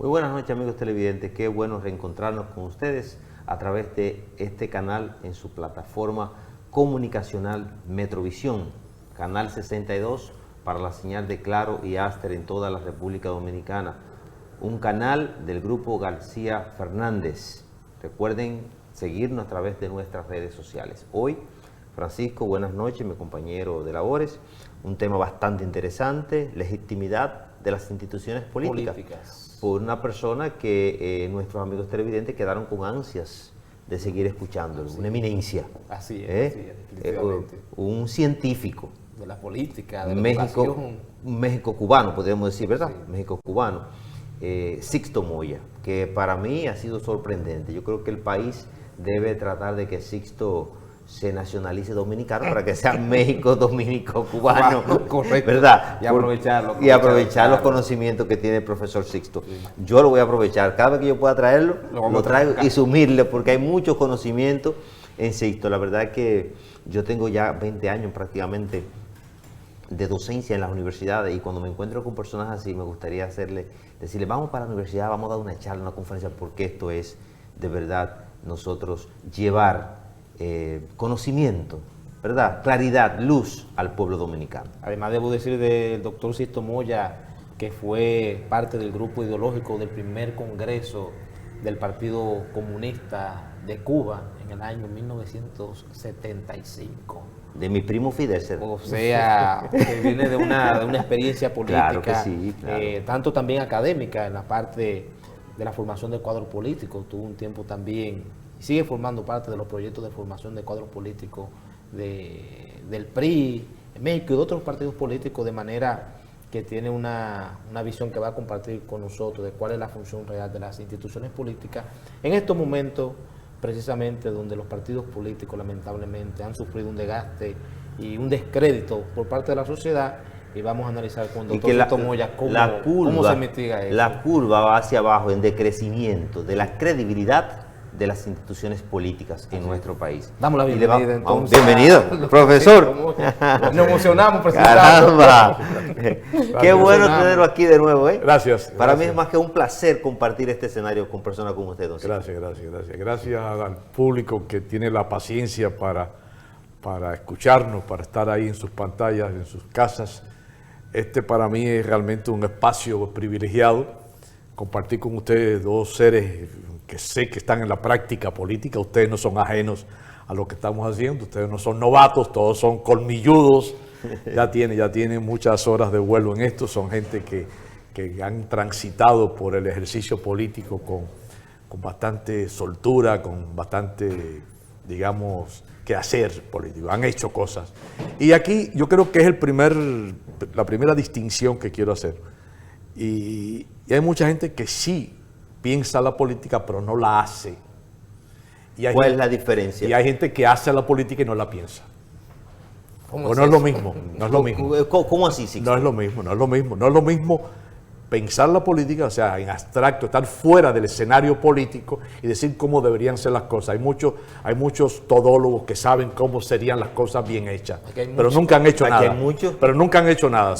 Muy buenas noches, amigos televidentes. Qué bueno reencontrarnos con ustedes a través de este canal en su plataforma comunicacional Metrovisión, canal 62 para la señal de Claro y Aster en toda la República Dominicana. Un canal del Grupo García Fernández. Recuerden seguirnos a través de nuestras redes sociales. Hoy, Francisco, buenas noches, mi compañero de labores. Un tema bastante interesante, legitimidad de las instituciones políticas. Por una persona que nuestros amigos televidentes quedaron con ansias de seguir escuchándolo, una eminencia. Así es, definitivamente. Un científico. De la política, de la educación. México cubano, podríamos decir, ¿verdad? Sí. México cubano. Sixto Moya, que para mí ha sido sorprendente. Yo creo que el país debe tratar de que Sixto se nacionalice dominicano para que sea México dominico cubano, correcto, ¿verdad? Y aprovechar los conocimientos que tiene el profesor Sixto. Sí. Yo lo voy a aprovechar, cada vez que yo pueda traerlo, lo traigo y sumirle, porque hay mucho conocimiento en Sixto. La verdad es que yo tengo ya 20 años prácticamente de docencia en las universidades, y cuando me encuentro con personas así me gustaría decirle, vamos para la universidad, vamos a dar una charla, una conferencia, porque esto es de verdad nosotros llevar conocimiento, ¿verdad? Claridad, luz al pueblo dominicano. Además, debo decir del doctor Sixto Moya, que fue parte del grupo ideológico del primer congreso del Partido Comunista de Cuba en el año 1975. De mi primo Fidel. O sea, que viene de una experiencia política, claro que sí, claro. Tanto también académica, en la parte de la formación de cuadros políticos. Tuvo un tiempo también, sigue formando parte de los proyectos de formación de cuadros políticos del PRI, en México y de otros partidos políticos, de manera que tiene una visión que va a compartir con nosotros de cuál es la función real de las instituciones políticas en estos momentos, precisamente donde los partidos políticos lamentablemente han sufrido un desgaste y un descrédito por parte de la sociedad, y vamos a analizar con el doctor Sixto Moya cómo se mitiga eso. La curva va hacia abajo en decrecimiento de la credibilidad de las instituciones políticas en nuestro país. Damos la bienvenida entonces. Bienvenido, profesor. Nos emocionamos presentando. Caramba. Qué bueno tenerlo aquí de nuevo, ¿eh? Gracias. Para mí es más que un placer compartir este escenario con personas como usted, don Sixto. Gracias. Gracias al público que tiene la paciencia para escucharnos, para estar ahí en sus pantallas, en sus casas. Este para mí es realmente un espacio privilegiado, compartir con ustedes dos seres que sé que están en la práctica política. Ustedes no son ajenos a lo que estamos haciendo, ustedes no son novatos, todos son colmilludos, ya tienen muchas horas de vuelo en esto, son gente que han transitado por el ejercicio político con bastante soltura, con bastante, digamos, que hacer político, han hecho cosas. Y aquí yo creo que es la primera distinción que quiero hacer. Y hay mucha gente que sí piensa la política, pero no la hace. ¿Cuál es la diferencia? Y hay gente que hace la política y no la piensa. ¿Cómo no es lo mismo, no es lo mismo. ¿Cómo así, Sixto? No es lo mismo pensar la política, o sea, en abstracto, estar fuera del escenario político y decir cómo deberían ser las cosas. Hay muchos todólogos que saben cómo serían las cosas bien hechas, pero nunca han hecho nada. Pero nunca han hecho nada.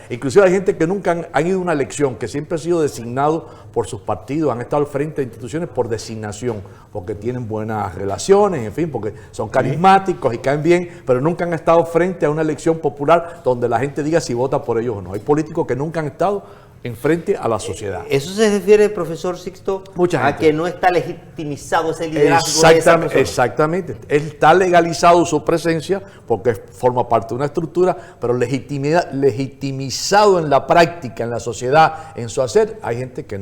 Inclusive hay gente que nunca han ido a una elección, que siempre han sido designados por sus partidos, han estado al frente de instituciones por designación, porque tienen buenas relaciones, en fin, porque son carismáticos y caen bien, pero nunca han estado frente a una elección popular donde la gente diga si vota por ellos o no. Hay políticos que nunca han estado enfrente a la sociedad. ¿Eso se refiere, profesor Sixto, a que no está legitimizado ese liderazgo de esa persona? Exactamente. Está legalizado su presencia porque forma parte de una estructura, pero legitimizado en la práctica, en la sociedad, en su hacer, hay gente que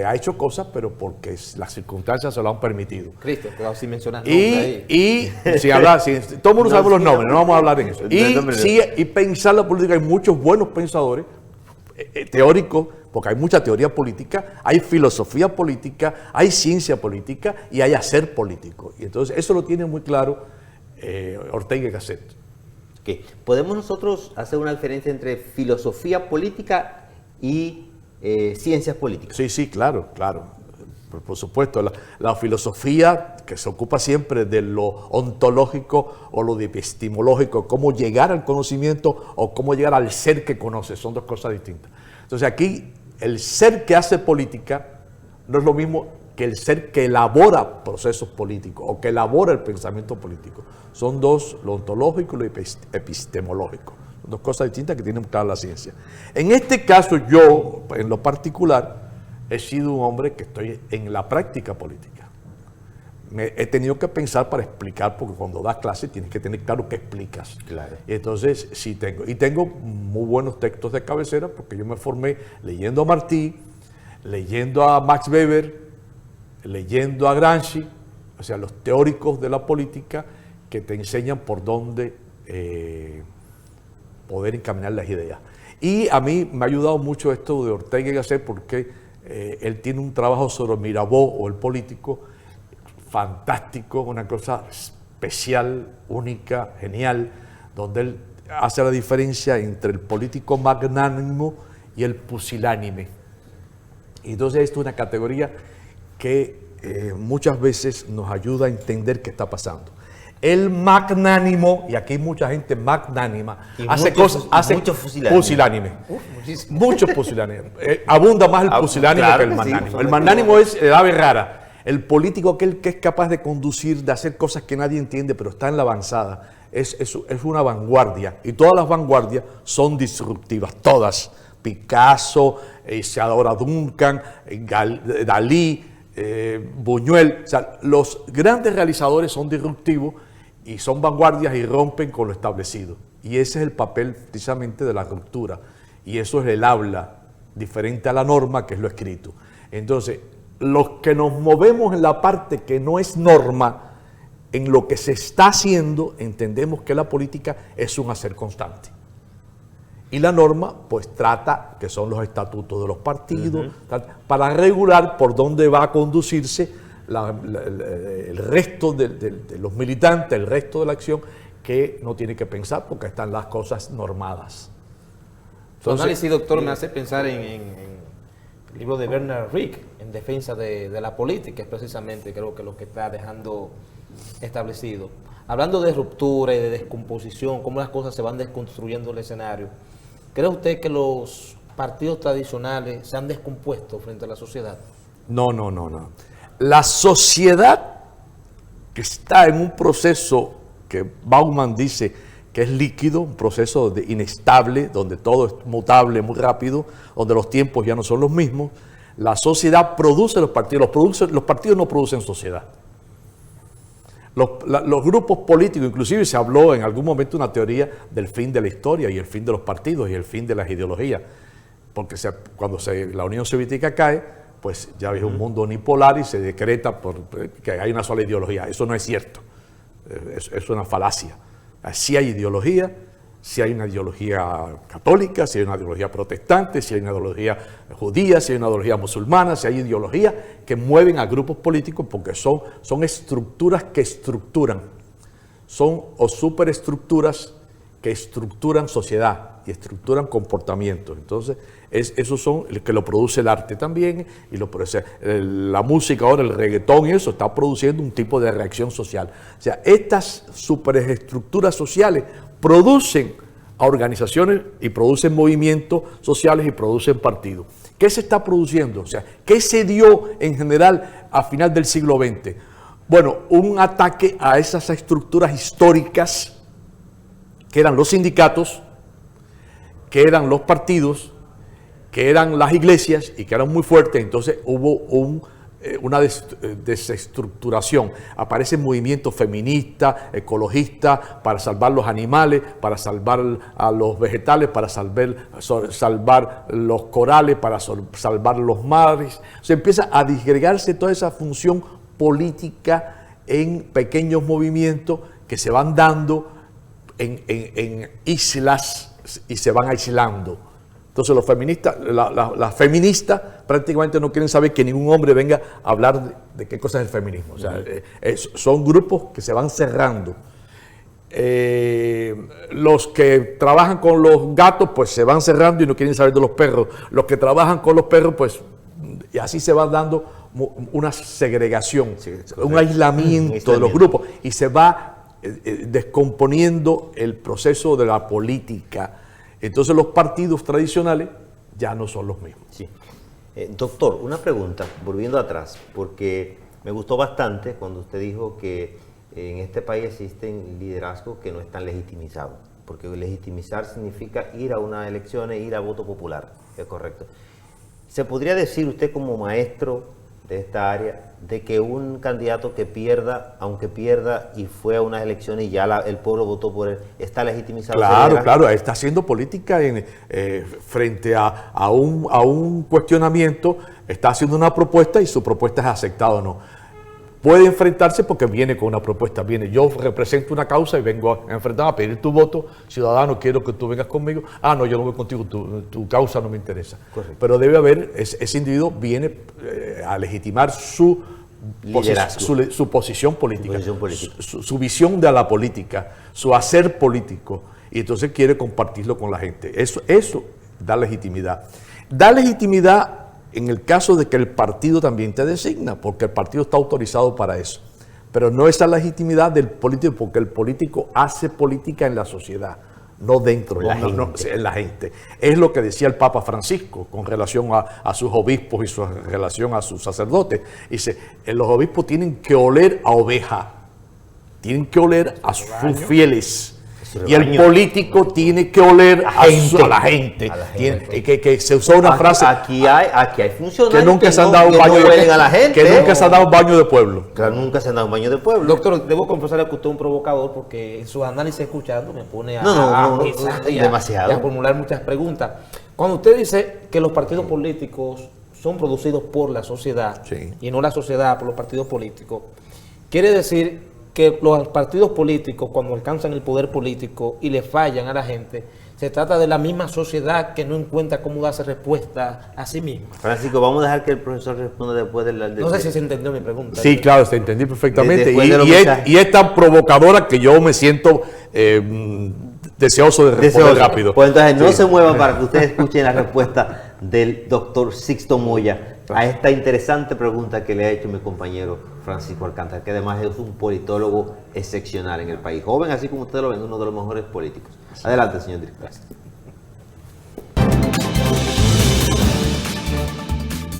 ha hecho cosas, pero porque las circunstancias se lo han permitido. Cristo, cuidado si mencionas y sin hablar, todo el mundo sabe los nombres, no vamos a hablar en eso. Y pensar la política, hay muchos buenos pensadores, teóricos, porque hay mucha teoría política, hay filosofía política, hay ciencia política y hay hacer político. Y entonces eso lo tiene muy claro Ortega y Gasset. Okay. ¿Podemos nosotros hacer una diferencia entre filosofía política y ciencias políticas? Sí, claro. Por supuesto, la filosofía que se ocupa siempre de lo ontológico o lo epistemológico, cómo llegar al conocimiento o cómo llegar al ser que conoce, son dos cosas distintas. Entonces aquí el ser que hace política no es lo mismo que el ser que elabora procesos políticos o que elabora el pensamiento político. Son dos, lo ontológico y lo epistemológico. Son dos cosas distintas que tiene que buscar la ciencia. En este caso, yo, en lo particular, he sido un hombre que estoy en la práctica política. He tenido que pensar para explicar, porque cuando das clase tienes que tener claro qué explicas. Claro. Y entonces, sí tengo muy buenos textos de cabecera, porque yo me formé leyendo a Martí, leyendo a Max Weber, leyendo a Gramsci, o sea, los teóricos de la política que te enseñan por dónde poder encaminar las ideas. Y a mí me ha ayudado mucho esto de Ortega y Gasset, porque él tiene un trabajo sobre Mirabeau o el político fantástico, una cosa especial, única, genial, donde él hace la diferencia entre el político magnánimo y el pusilánime. Y entonces esto es una categoría que muchas veces nos ayuda a entender qué está pasando. El magnánimo, y aquí hay mucha gente magnánima, y hace muchos, cosas, hace pusilánime. Muchos pusilánimes. Abunda más el pusilánime claro que el que sí, magnánimo. El magnánimo es el ave rara. El político, aquel que es capaz de conducir, de hacer cosas que nadie entiende, pero está en la avanzada, es una vanguardia. Y todas las vanguardias son disruptivas, todas. Picasso, Isadora Duncan, Dalí, Buñuel. O sea, los grandes realizadores son disruptivos y son vanguardias y rompen con lo establecido. Y ese es el papel precisamente de la ruptura. Y eso es el habla, diferente a la norma, que es lo escrito. Entonces, los que nos movemos en la parte que no es norma, en lo que se está haciendo, entendemos que la política es un hacer constante. Y la norma, pues trata, que son los estatutos de los partidos, para regular por dónde va a conducirse el resto de los militantes, el resto de la acción, que no tiene que pensar porque están las cosas normadas. Su análisis, doctor, me hace pensar en el libro de Bernard Rick, en defensa de la política, es precisamente creo que lo que está dejando establecido. Hablando de ruptura y de descomposición, cómo las cosas se van desconstruyendo el escenario, ¿cree usted que los partidos tradicionales se han descompuesto frente a la sociedad? No. La sociedad que está en un proceso que Bauman dice que es líquido, un proceso inestable, donde todo es mutable muy rápido, donde los tiempos ya no son los mismos, la sociedad produce los partidos, los partidos no producen sociedad. Los grupos políticos, inclusive se habló en algún momento una teoría del fin de la historia y el fin de los partidos y el fin de las ideologías, porque cuando la Unión Soviética cae, pues ya es un mundo unipolar y se decreta que hay una sola ideología. Eso no es cierto, es una falacia. Sí hay ideología, sí hay una ideología católica, sí hay una ideología protestante, sí hay una ideología judía, sí hay una ideología musulmana, sí hay ideologías que mueven a grupos políticos porque son estructuras que estructuran, son superestructuras que estructuran sociedad y estructuran comportamientos. Entonces, esos son los que lo produce el arte también, y lo produce la música ahora, el reggaetón, y eso está produciendo un tipo de reacción social. O sea, estas superestructuras sociales producen a organizaciones y producen movimientos sociales y producen partidos. ¿Qué se está produciendo? O sea, ¿qué se dio en general a final del siglo XX? Bueno, un ataque a esas estructuras históricas que eran los sindicatos, que eran los partidos, que eran las iglesias y que eran muy fuertes. Entonces hubo una desestructuración. Aparecen movimientos feministas, ecologistas, para salvar los animales, para salvar a los vegetales, para salvar los corales, para salvar los mares. Se empieza a disgregarse toda esa función política en pequeños movimientos que se van dando en islas y se van aislando. Entonces los feministas, las feministas prácticamente no quieren saber que ningún hombre venga a hablar de qué cosa es el feminismo. O sea, son grupos que se van cerrando. Los que trabajan con los gatos, pues se van cerrando y no quieren saber de los perros. Los que trabajan con los perros, pues, y así se va dando una segregación, un aislamiento de los grupos, y se va descomponiendo el proceso de la política. Entonces los partidos tradicionales ya no son los mismos. Sí. Doctor, una pregunta, volviendo atrás, porque me gustó bastante cuando usted dijo que en este país existen liderazgos que no están legitimizados, porque legitimizar significa ir a unas elecciones, ir a voto popular, es correcto. ¿Se podría decir usted como maestro de esta área de que un candidato que pierda, aunque pierda y fue a unas elecciones y ya el pueblo votó por él, está legitimizado? Claro, claro, está haciendo política frente a un cuestionamiento, está haciendo una propuesta y su propuesta es aceptada o no. Puede enfrentarse porque viene con una propuesta, yo represento una causa y vengo a enfrentar, a pedir tu voto, ciudadano, quiero que tú vengas conmigo, no, yo no voy contigo, tu causa no me interesa. Correcto. Pero debe haber, ese individuo viene a legitimar su posición política, su visión de la política, su hacer político, y entonces quiere compartirlo con la gente. Eso da legitimidad. Da legitimidad en el caso de que el partido también te designa, porque el partido está autorizado para eso. Pero no esa legitimidad del político, porque el político hace política en la sociedad, no dentro, en la gente. Es lo que decía el Papa Francisco con relación a sus obispos y su relación a sus sacerdotes. Dice, los obispos tienen que oler a oveja, tienen que oler a sus fieles. Y el político tiene que oler a la gente. Que se usó una frase. Aquí hay funcionarios que nunca se han dado un baño de pueblo. Claro, nunca se han dado un baño de pueblo. Doctor, debo confesarle que usted es un provocador porque en sus análisis escuchando me pone demasiado. a formular muchas preguntas. Cuando usted dice que los partidos políticos son producidos por la sociedad y no la sociedad por los partidos políticos, quiere decir que los partidos políticos, cuando alcanzan el poder político y le fallan a la gente, se trata de la misma sociedad que no encuentra cómo darse respuesta a sí misma. Francisco, vamos a dejar que el profesor responda después del... No sé si se entendió mi pregunta. Sí, claro, se entendí perfectamente. Y es tan provocadora que yo me siento deseoso de responder rápido. Pues entonces no se muevan para que ustedes escuchen la respuesta del doctor Sixto Moya a esta interesante pregunta que le ha hecho mi compañero Francisco Alcántara, que además es un politólogo excepcional en el país. Joven, así como ustedes lo ven, uno de los mejores políticos. Adelante, señor director.